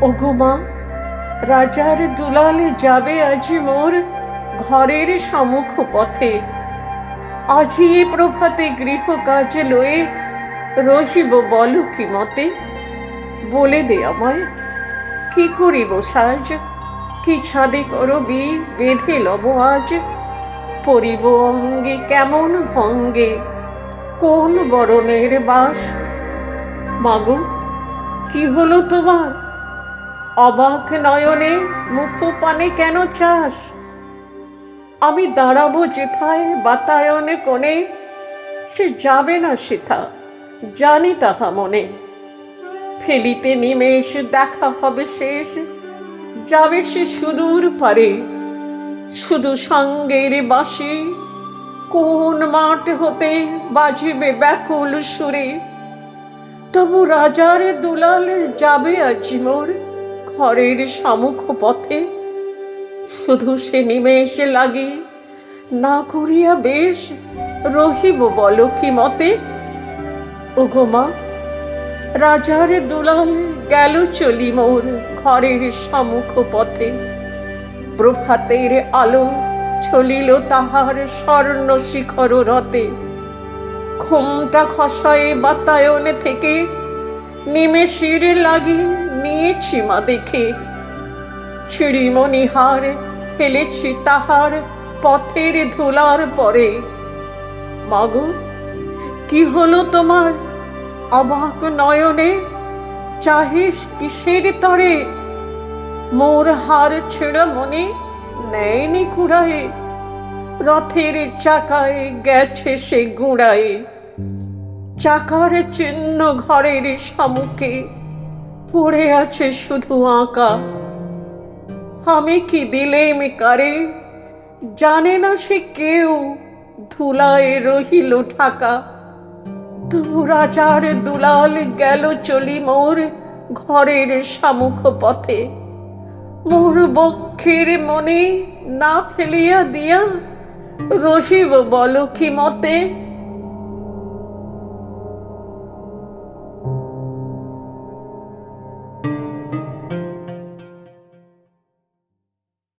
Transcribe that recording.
ওগো মা, রাজার দুলালে যাবে আজি মোর ঘরের সম্মুখ পথে। আজি এ প্রভাতে গৃহ কাজ লয়ে রহিব বল কি মতে। বলে দে আমায় কি করিব সাজ, কি ছাদে করবি বেঁধে লব আজ। পরিব অঙ্গে কেমন ভঙ্গে, কোন বরণের বাস। মাগো, কি হলো তোমার? অবাক নয়নে মুখ পানে কেন চাস? আমি দাঁড়াবো যেথায় বাতায়নে কোণে, সে যাবে না সেথা, জানি তাহা মনে। ফেলিতে নিমেষ দেখা হবে শেষ, যাবে সে সুদূর পারে। শুধু সঙ্গের বাঁশি কোন মাঠ হতে বাজিবে ব্যাকুল সুরে। তবু রাজার দুলাল যাবে আজি মোর ঘরের সম্মুখ পথে। শুধু সে নিমেষ লাগি না করিয়া বেশ রহিব বল কি মতে। ওগো মা, রাজার দুলাল গেল চলি মোর ঘরের সম্মুখ পথে। প্রভাতের আলো চলিল তাহার স্বর্ণ শিখর রথে। ঘোমটা খসায়ে বাতায়নে থেকে নিমেষের লাগি নিয়েছি মা দেখে। চিড়িমণিহার ফেলেছি তাহার পথের ধুলার পরে। মাগো, কি হলো তোমার? অবাক নয়নে চাহিস কিসের তরে? মোর হার ছেঁড়া মনে নেয়নি কুড়ায়ে, রথের চাকায় গেছে সে গুড়ায়ে। চাকার চিহ্ন ঘরের সম্মুখে পড়ে আছে শুধু আঁকা। আমি কি দিলেম কারে, জানে না সে কেউ, ধুলায় রহিল ঢাকা। তবু রাজার দুলাল গেল চলি মোর ঘরের সম্মুখ পথে। মোর বক্ষের মনে না ফেলিয়া দিয়া রহিব বল কি মতে।